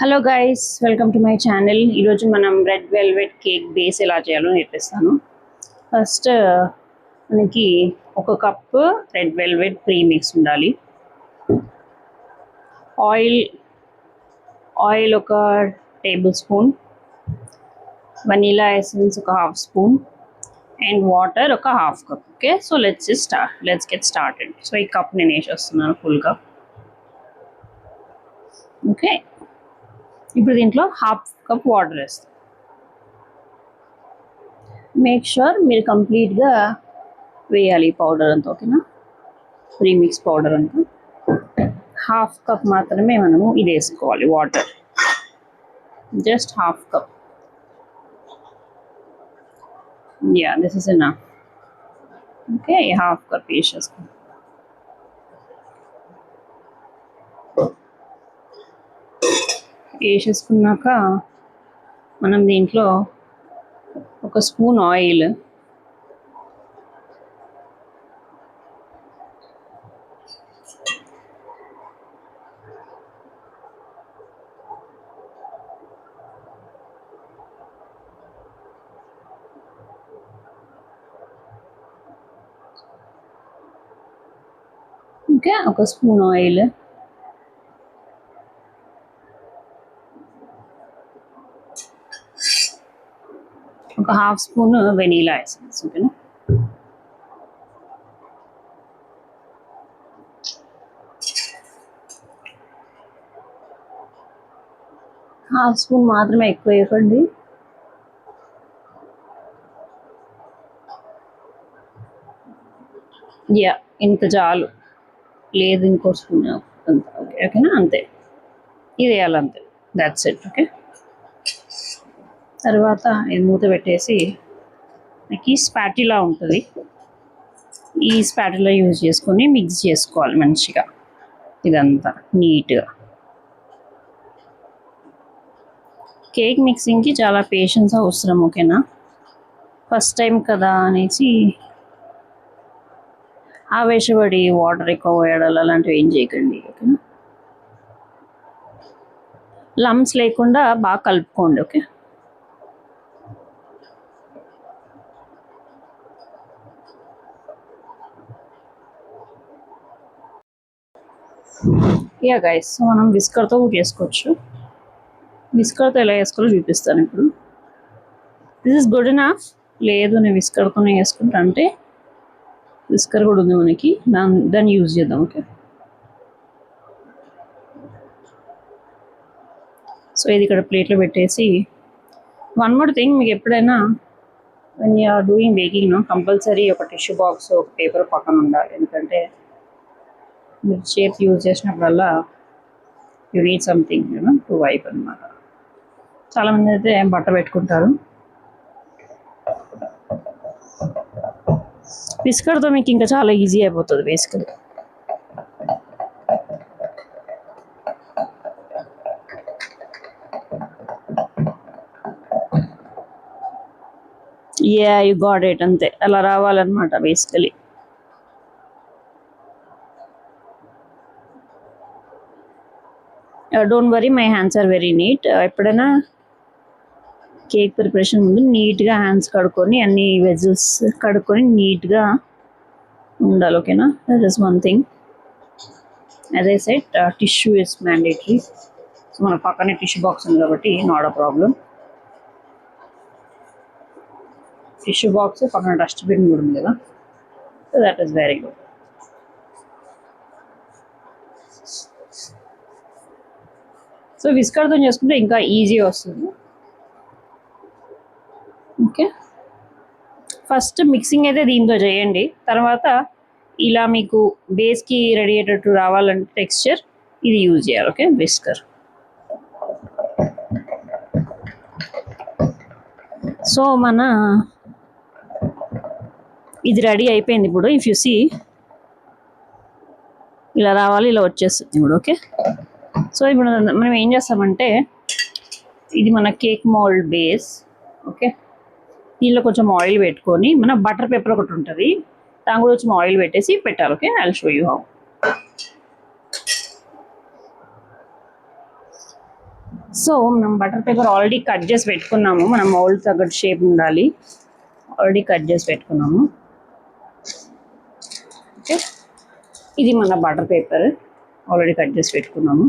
Hello guys, welcome to my channel. ఈరోజు మనం red velvet cake base ఎలా చేయాలో నేర్పిస్తాను. ఫస్ట్ మనకి ఒక కప్పు రెడ్ వెల్వెట్ ప్రీమిక్స్ ఉండాలి. ఆయిల్ ఒక టేబుల్ స్పూన్, వనీలా ఎసెన్స్ ఒక హాఫ్ స్పూన్ అండ్ వాటర్ ఒక half cup. Okay, so let's get started. So ఈ కప్ నేను వేసేస్తున్నాను, ఫుల్ కప్. ఓకే, ఇప్పుడు దీంట్లో హాఫ్ కప్ వాటర్ వేస్తాం. మేక్ షూర్ మీరు కంప్లీట్గా వేయాలి పౌడర్ అంతా. ఓకేనా, ప్రీమిక్స్ పౌడర్ అంతా హాఫ్ కప్ మాత్రమే మనము ఇది వేసుకోవాలి. Water just half cup. Yeah, this is enough. Okay, half cup వేసేసుకో. వేసేసుకున్నాక మనం దీంట్లో ఒక స్పూన్ ఆయిల్, ఓకే ఒక స్పూన్ ఆయిల్, ఒక హాఫ్ స్పూన్ వెనీలా ఎసెన్స్. ఓకేనా, హాఫ్ స్పూన్ మాత్రమే, ఎక్కువ వేయకండి. యా, ఇంత చాలు, లేదు ఇంకో స్పూన్ అంత. ఓకేనా, అంతే, ఇది వేయాలంతే. That's it. ఓకే, తర్వాత ఇది మూత పెట్టేసి మనకి స్పాటిలా ఉంటుంది, ఈ స్పాటిలా యూజ్ చేసుకొని మిక్స్ చేసుకోవాలి మంచిగా ఇదంతా నీట్గా. కేక్ మిక్సింగ్కి చాలా పేషెన్స్ అవసరం. ఓకేనా, ఫస్ట్ టైం కదా అనేసి ఆవేశపడి వాటర్ ఎక్కువ వేయడాలు అలాంటివి ఏం చేయకండి. ఓకేనా, లమ్స్ లేకుండా బాగా కలుపుకోండి. ఓకే, యా గైస్, మనం విస్కర్తో చేసుకోవచ్చు. విస్కర్తో ఎలా వేసుకోవాలో చూపిస్తాను ఇప్పుడు. This is good enough. లేదు నేను విస్కర్తోనే వేసుకుంటా అంటే విస్కర్ కూడా ఉంది మనకి, దాన్ని యూజ్ చేద్దాం. ఓకే, సో ఇది ఇక్కడ ప్లేట్లో పెట్టేసి, వన్ మోర్ థింగ్, మీకు ఎప్పుడైనా when you are doing baking compulsory ఒక టిష్యూ బాక్స్, ఒక పేపర్ పక్కన ఉండాలి. ఎందుకంటే మీరు చేతి యూజ్ చేసినప్పుడల్లా you need something to wipe అనమాట. చాలామంది అయితే బట్ట పెట్టుకుంటారు. విస్కర్తో మీకు ఇంకా చాలా ఈజీ అయిపోతుంది basically. Yeah, you got it. అంతే, అలా రావాలన్నమాట basically. Don't worry, my hands are very neat. ఎప్పుడైనా కేక్ ప్రిపరేషన్ ముందు నీట్గా హ్యాండ్స్ కడుక్కొని, అన్ని వెజిల్స్ కడుక్కొని నీట్గా ఉండాలి. ఓకేనా, that is one thing. As I said, tissue is mandatory. So మన పక్కనే టిష్యూ బాక్స్ ఉంది కాబట్టి not a problem. Tissue box పక్కన డస్ట్బిన్ కూడా ఉంది కదా, so that is very good. So విస్కర్తో చేసుకుంటే ఇంకా ఈజీ వస్తుంది. ఓకే, ఫస్ట్ మిక్సింగ్ అయితే దీంతో చేయండి. తర్వాత ఇలా మీకు బేస్కి రెడీ అయ్యేటట్టు రావాలంటే టెక్స్చర్ ఇది యూజ్ చేయాలి. Okay, whisker. సో మన ఇది రెడీ అయిపోయింది ఇప్పుడు. ఇఫ్ యు సీ, ఇలా రావాలి, ఇలా వచ్చేస్తుంది ఇప్పుడు. ఓకే, సో ఇప్పుడు మనం ఏం చేస్తామంటే, ఇది మన కేక్ మోల్డ్ బేస్. ఓకే, దీనిలో కొంచెం ఆయిల్ పెట్టుకొని, మన బటర్ పేపర్ ఒకటి ఉంటుంది, దాని కూడా కొంచెం ఆయిల్ పెట్టేసి పెట్టాలి. Okay, I will show you how. So మనం బటర్ పేపర్ ఆల్రెడీ కట్ చేసి పెట్టుకున్నాము. మనం మౌల్డ్ తగ్గట్టు షేప్ ఉండాలి. ఆల్రెడీ కట్ చేసి పెట్టుకున్నాము. ఓకే, ఇది మన బటర్ పేపర్ ఆల్రెడీ కట్ చేసి పెట్టుకున్నాము.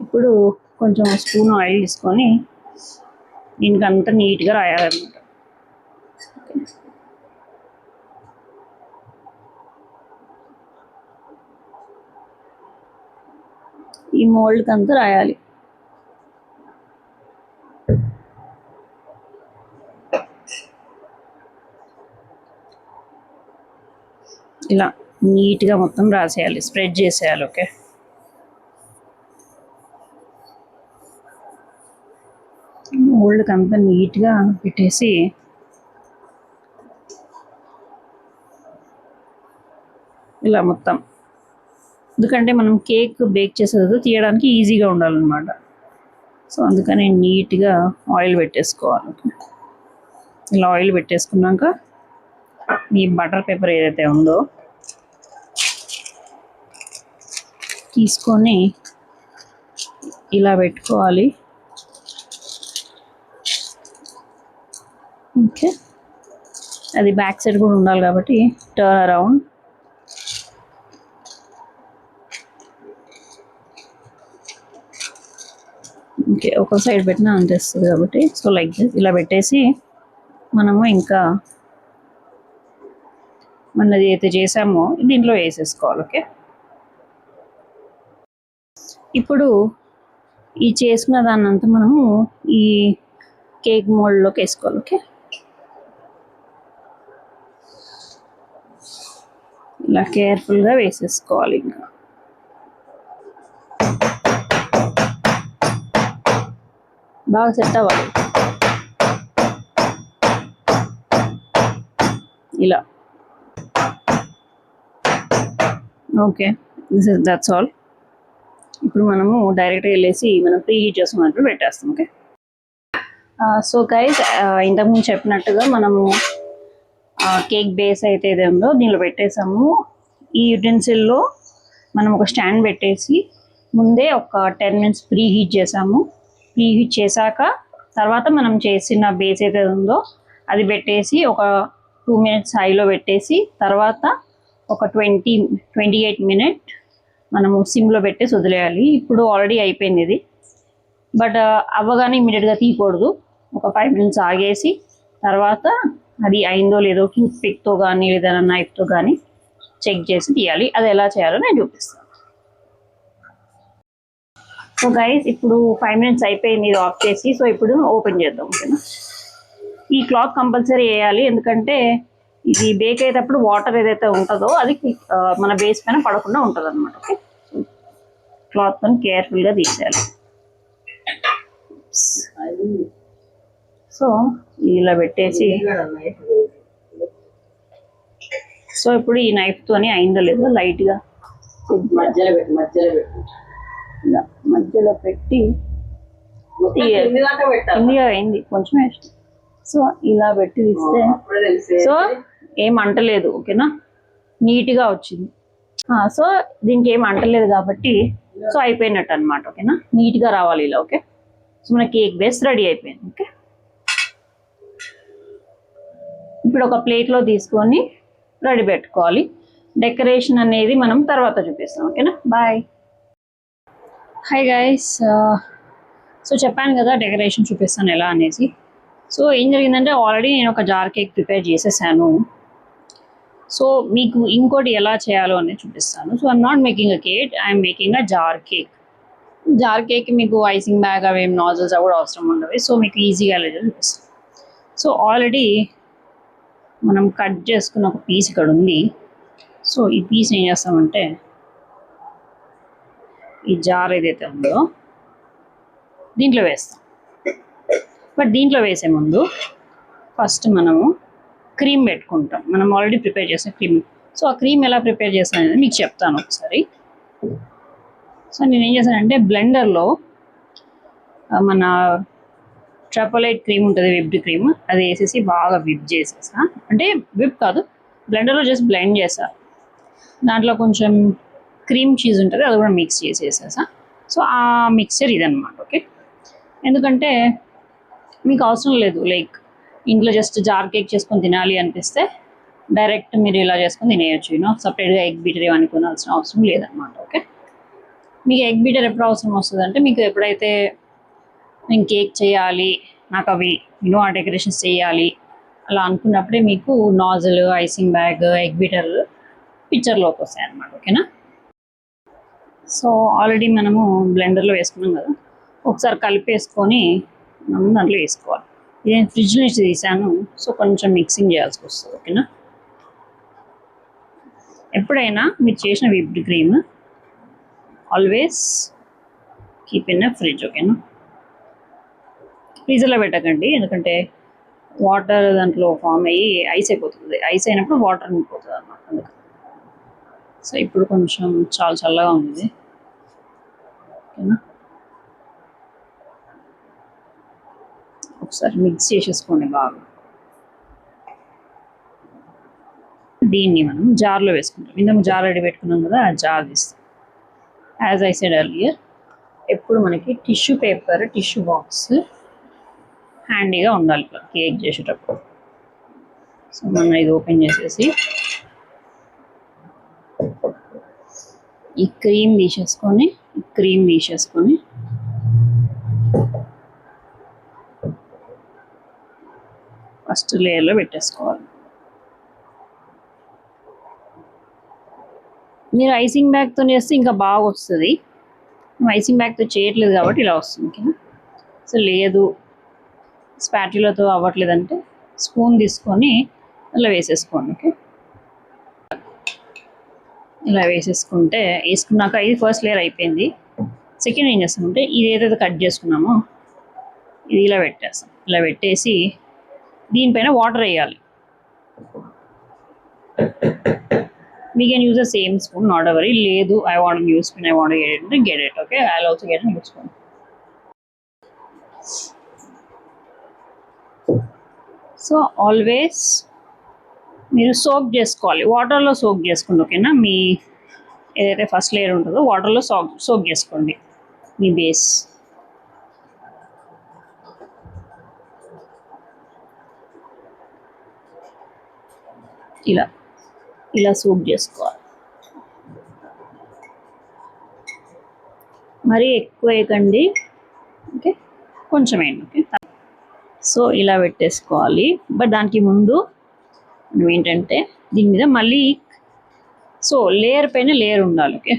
ఇప్పుడు కొంచెం స్పూన్ ఆయిల్ తీసుకొని దీనికంతా నీట్గా రాయాలన్నమాట. ఈ మోల్డ్కి అంతా రాయాలి. ఇలా నీట్గా మొత్తం రాసేయాలి, స్ప్రెడ్ చేసేయాలి. ఓకే, మోల్డ్కి అంతా నీట్గా పెట్టేసి ఇలా మొత్తం, ఎందుకంటే మనం కేక్ బేక్ చేసేది తీయడానికి ఈజీగా ఉండాలన్నమాట. సో అందుకని నీట్గా ఆయిల్ పెట్టేసుకోవాలి. ఇలా ఆయిల్ పెట్టేసుకున్నాక ఈ బటర్ పేపర్ ఏదైతే ఉందో తీసుకొని ఇలా పెట్టుకోవాలి. ఓకే, అది బ్యాక్ సైడ్ కూడా ఉండాలి కాబట్టి టర్న్ అరౌండ్. ఓకే, ఒక సైడ్ పెట్టినా అంతేస్తుంది కాబట్టి సో లైక్ దిస్ ఇలా పెట్టేసి మనము ఇంకా మనది అయితే చేసామో దీంట్లో వేసేసుకోవాలి. ఓకే, ఇప్పుడు ఈ చేసుకున్న దాన్ని అంతా మనము ఈ కేక్ మోల్డ్లోకి వేసుకోవాలి. ఓకే, ఇలా కేర్ఫుల్గా వేసేసుకోవాలి. ఇంకా బాగా సెట్ అవ్వాలి. ఇలా ఓకే, దట్స్ ఆల్. ఇప్పుడు మనము డైరెక్ట్గా వెళ్ళేసి మనం ప్రీ హీట్ చేసుకున్నట్టు పెట్టేస్తాం. ఓకే, సో గైస్ ఇంతకుముందు చెప్పినట్టుగా మనము కేక్ బేస్ అయితే ఏదో ఉందో దీనిలో పెట్టేసాము. ఈ యుటెన్సిల్లో మనం ఒక స్టాండ్ పెట్టేసి ముందే ఒక 10 minutes ప్రీ హీట్ చేసాము. ప్రీ హీట్ చేశాక తర్వాత మనం చేసిన బేస్ అయితే ఉందో అది పెట్టేసి ఒక 2 minutes హైలో పెట్టేసి తర్వాత ఒక 28 minutes మనము సిమ్లో పెట్టేసి వదిలేయాలి. ఇప్పుడు ఆల్రెడీ అయిపోయింది ఇది, బట్ అవ్వగానే ఇమీడియట్గా తీయకూడదు. ఒక 5 minutes ఆగేసి తర్వాత అది అయిందో లేదో టూత్ పిక్తో కానీ లేదా నైఫ్తో కానీ చెక్ చేసి తీయాలి. అది ఎలా చేయాలో నేను చూపిస్తాను. సో గైస్ ఇప్పుడు 5 minutes అయిపోయింది ఇది ఆఫ్ చేసి. సో ఇప్పుడు ఓపెన్ చేద్దాం. ఓకేనా, ఈ క్లాత్ కంపల్సరీ వేయాలి, ఎందుకంటే ఇది బేక్ అయ్యేటప్పుడు వాటర్ ఏదైతే ఉంటుందో అది మన బేస్ పైన పడకుండా ఉంటుంది అనమాట. ఓకే, క్లాత్తో కేర్ఫుల్గా తీసేయాలి. సో ఇలా పెట్టేసి సో ఇప్పుడు ఈ నైఫ్తోని అయిందో లేదో లైట్గా మధ్యలో పెట్టి ఇండియా అయింది కొంచెం వేస్ట్. సో ఇలా పెట్టి తీస్తే సో ఏం అంటలేదు. ఓకేనా, నీట్గా వచ్చింది. సో దీనికి ఏం అంటలేదు కాబట్టి సో అయిపోయినట్టు అనమాట. ఓకేనా, నీట్గా రావాలి ఇలా. ఓకే, సో మన కేక్ బేస్ రెడీ అయిపోయింది. ఓకే, ఇప్పుడు ఒక ప్లేట్లో తీసుకొని రెడీ పెట్టుకోవాలి. డెకరేషన్ అనేది మనం తర్వాత చూపిస్తాం. ఓకేనా, బాయ్. హాయ్ గైస్, సో చెప్పాను కదా డెకరేషన్ చూపిస్తాను ఎలా అనేసి. సో ఏం జరిగిందంటే ఆల్రెడీ నేను ఒక జార్ కేక్ ప్రిపేర్ చేసేసాను. సో మీకు ఇంకోటి ఎలా చేయాలో అనేది చూపిస్తాను. So I'm not making a cake, I'm making a jar cake. Jar cake మీకు ఐసింగ్ బ్యాగ్ అవి ఏం నాజల్స్ అవి కూడా అవసరం ఉండవు. సో మీకు ఈజీగా లేదు చూపిస్తాను. సో ఆల్రెడీ మనం కట్ చేసుకున్న ఒక పీస్ ఇక్కడ ఉంది. సో ఈ పీస్ ఏం చేస్తామంటే ఈ జార్ ఏదైతే ఉందో దీంట్లో వేస్తాం. బట్ దీంట్లో వేసే ముందు ఫస్ట్ మనము క్రీమ్ పెట్టుకుంటాం. మనం ఆల్రెడీ ప్రిపేర్ చేసిన క్రీమ్. సో ఆ క్రీమ్ ఎలా ప్రిపేర్ చేస్తాను అనేది మీకు చెప్తాను ఒకసారి. సో నేను ఏం చేశానంటే బ్లెండర్లో మన చాకోలేట్ క్రీమ్ ఉంటుంది, విప్డ్ క్రీమ్, అది వేసేసి బాగా విప్ చేసేసా. అంటే విప్ కాదు, బ్లెండర్లో జస్ట్ బ్లెండ్ చేసా. దాంట్లో కొంచెం క్రీమ్ చీజ్ ఉంటుంది, అది కూడా మిక్స్ చేసేసా. సో ఆ మిక్చర్ ఇదన్నమాట. ఓకే, ఎందుకంటే మీకు అవసరం లేదు లైక్ ఇంట్లో జస్ట్ జార్ కేక్ చేసుకొని తినాలి అనిపిస్తే డైరెక్ట్ మీరు ఇలా చేసుకొని తినేయచ్చు. సపరేట్గా ఎగ్ బీటర్ ఏమని కొనాల్సిన అవసరం లేదనమాట. ఓకే, మీకు ఎగ్ బీటర్ ఎప్పుడు అవసరం వస్తుంది అంటే మీకు ఎప్పుడైతే నేను కేక్ చేయాలి, నాకు అవి ఆ డెకరేషన్స్ చేయాలి అలా అనుకున్నప్పుడే మీకు nozzle, icing bag, egg beater పిక్చర్లోకి వస్తాయి అన్నమాట. ఓకేనా, సో ఆల్రెడీ మనము బ్లెండర్లో వేసుకున్నాం కదా, ఒకసారి కలిపేసుకొని మనం దాంట్లో వేసుకోవాలి. ఇది నేను ఫ్రిడ్జ్ నుంచి తీసాను, సో కొంచెం మిక్సింగ్ చేయాల్సి వస్తుంది. ఓకేనా, ఎప్పుడైనా మీరు చేసిన whipped cream always keep in fridge. ఓకేనా, ఫ్రీజర్లో పెట్టకండి, ఎందుకంటే వాటర్ దాంట్లో ఫామ్ అయ్యి ఐస్ అయిపోతుంది. ఐస్ అయినప్పుడు వాటర్ నిండిపోతుంది అన్నమాట. అందుకని సో ఇప్పుడు కొంచెం చాలా చల్లగా ఉంది. ఓకేనా, ఒకసారి మిక్స్ చేసేసుకోండి బాగా. దీన్ని మనం జార్లో వేసుకుంటాం. ఇందాక జార్ రెడీ పెట్టుకున్నాం కదా, ఆ జార్ తీస్తాం. యాజ్ ఐ సెడ్ ఎర్లియర్, ఎప్పుడు మనకి టిష్యూ పేపర్, టిష్యూ బాక్స్ హ్యాండీగా ఉండాలి కేక్ చేసేటప్పుడు. సో మనం ఇది ఓపెన్ చేసేసి ఈ క్రీమ్ తీసేసుకొని ఫస్ట్ లేయర్లో పెట్టేసుకోవాలి. మీరు ఐసింగ్ బ్యాగ్తో చేస్తే ఇంకా బాగా వస్తుంది. ఐసింగ్ బ్యాగ్తో చేయట్లేదు కాబట్టి ఇలా వస్తుంది. ఓకేనా, సో లేదు స్పాట్యులాతో అవ్వట్లేదంటే స్పూన్ తీసుకొని అలా వేసేసుకోండి. ఓకే, ఇలా వేసుకున్నాక ఇది ఫస్ట్ లేయర్ అయిపోయింది. సెకండ్ ఏం చేస్తామంటే ఇది ఏదైతే కట్ చేసుకున్నామో ఇది ఇలా పెట్టేస్తాం. ఇలా పెట్టేసి దీనిపైన వాటర్ వేయాలి. We can use the same spoon, not every. లేదు I want new spoon, I want get it. Okay, I also get new spoon. So always మీరు సోక్ చేసుకోవాలి, వాటర్లో సోక్ చేసుకోండి. ఓకేనా, మీ ఏదైతే ఫస్ట్ లేయర్ ఉంటుందో వాటర్లో సోక్ చేసుకోండి మీ బేస్. ఇలా సోక్ చేసుకోవాలి. మరీ ఎక్కువ వేయకండి. ఓకే, కొంచెం వేయండి. ఓకే, సో ఇలా పెట్టేసుకోవాలి. బట్ దానికి ముందు మనం ఏంటంటే దీని మీద మళ్ళీ సో లేయర్ పైన లేయర్ ఉండాలి. ఓకే,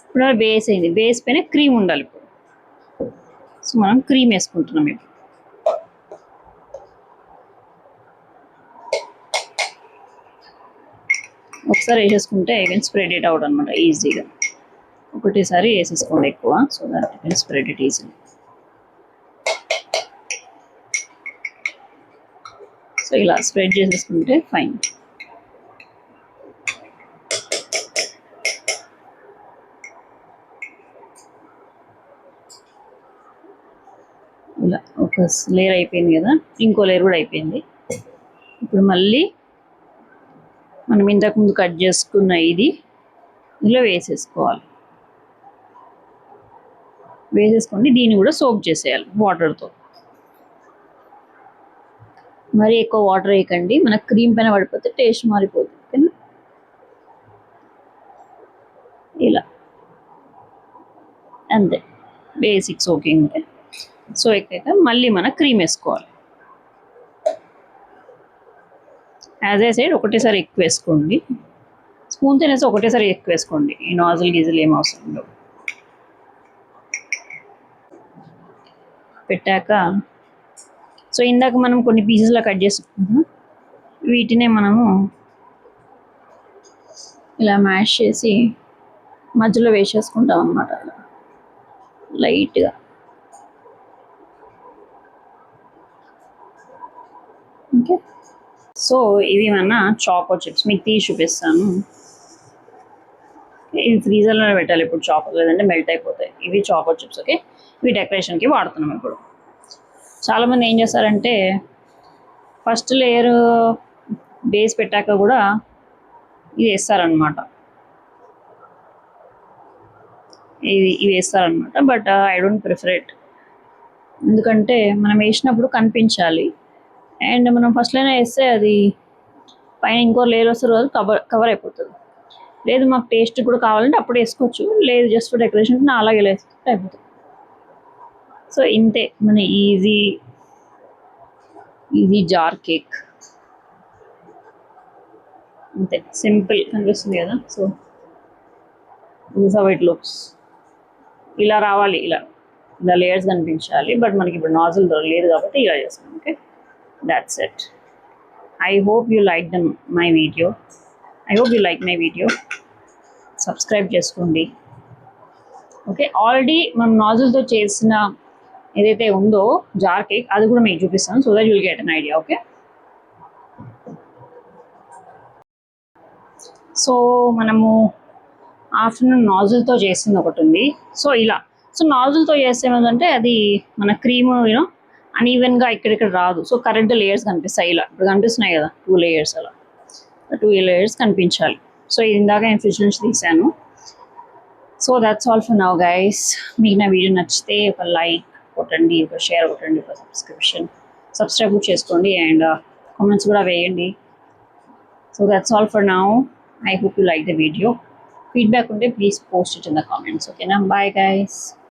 ఇప్పుడు బేస్ అయింది, బేస్ పైన క్రీమ్ ఉండాలి. ఇప్పుడు సో మనం క్రీమ్ వేసుకుంటున్నాం. ఇప్పుడు ఒకసారి వేసేసుకుంటే I can spread it out అనమాట ఈజీగా. ఒకటేసారి వేసేసుకోండి ఎక్కువ, so that I can spread it easily. So ఇలా స్ప్రెడ్ చేసేసుకుంటే ఫైన్. ఇలా ఒక లేయర్ అయిపోయింది కదా, ఇంకో లేయర్ కూడా అయిపోయింది. ఇప్పుడు మళ్ళీ మనం ఇంతకుముందు కట్ చేసుకున్న ఇది ఇలా వేసేసుకోవాలి. వేసేసుకొని దీన్ని కూడా సోక్ చేసేయాలి వాటర్తో. మరీ ఎక్కువ వాటర్ వేయకండి, మన క్రీమ్ పైన పడిపోతే టేస్ట్ మారిపోతుంది. ఓకేనా, ఇలా అంతే బేసిక్ సోకింగ్. సో ఎక్కాక మళ్ళీ మన క్రీమ్ వేసుకోవాలి. యాజ్ ఐ సైడ్ ఒకటేసారి ఎక్కువ వేసుకోండి, స్పూన్ తినేసి ఒకటేసారి ఎక్కువ వేసుకోండి. ఈ నాజిల్ గీజిల్ ఏం అవసరం లేవు. పెట్టాక సో ఇందాక మనం కొన్ని పీసెస్లో కట్ చేసుకున్నాము, వీటినే మనము ఇలా మ్యాష్ చేసి మధ్యలో వేసేసుకుంటాం అన్నమాట లైట్గా. ఓకే, సో ఇవి మన చాకో చిప్స్ మీకు తీసి చూపిస్తాను. ఇవి ఫ్రీజర్లో పెట్టాలి ఇప్పుడు చాకో, లేదంటే మెల్ట్ అయిపోతాయి. ఇవి చాకో చిప్స్. ఓకే, ఇవి డెకరేషన్కి వాడుతున్నాం. ఇప్పుడు చాలామంది ఏం చేస్తారంటే ఫస్ట్ లేయర్ బేస్ పెట్టాక కూడా ఇది వేస్తారనమాట, ఇవి వేస్తారనమాట. But I don't prefer it, ఎందుకంటే మనం వేసినప్పుడు కనిపించాలి. అండ్ మనం ఫస్ట్లోనే వేస్తే అది పైన ఇంకో లేయర్ వస్తే రోజు కవర్ అయిపోతుంది. లేదు మాకు టేస్ట్ కూడా కావాలంటే అప్పుడు వేసుకోవచ్చు, లేదు జస్ట్ ఫర్ డెకరేషన్ అలాగే వేసుకుంటే అయిపోతుంది. సో ఇంతే మన ఈజీ జార్ కేక్, అంతే సింపుల్ కనిపిస్తుంది కదా. So this how it looks. ఇలా రావాలి, ఇలా లేయర్స్ కనిపించాలి. బట్ మనకి ఇప్పుడు నాజిల్ లేదు కాబట్టి ఇలా చేస్తాం. Okay, that's it. I hope you like my video. Subscribe చేసుకోండి. ఓకే, ఆల్రెడీ మనం నాజిల్తో చేసిన ఏదైతే ఉందో జార్ కేక్, అది కూడా మీకు చూపిస్తాను, so that you'll get an idea. Okay, so మనము ఆఫ్టర్నూన్ నాజిల్తో చేసింది ఒకటి ఉంది. సో ఇలా, సో నాజిల్తో చేస్తే ఏమంటే అది మన క్రీమ్ అన్ఈవెన్గా ఇక్కడిక్కడ రాదు. సో కరెంట్ లేయర్స్ కనిపిస్తాయి, ఇలా ఇప్పుడు కనిపిస్తున్నాయి కదా 2 లేయర్స్, అలా 2 లేయర్స్ కనిపించాలి. సో ఇది ఇందాక నేను ఫ్రిడ్జ్ నుంచి తీసాను. So that's all for now guys. మీకు నా వీడియో నచ్చితే ఒక లైక్ కొట్టండి, ఒక షేర్ కొట్టండి, ఒక సబ్స్క్రైబ్ కూడా చేసుకోండి, అండ్ కామెంట్స్ కూడా వేయండి. So that's all for now. I hope you like the video. Feedback unte please post it in the comments. Okay na, bye guys.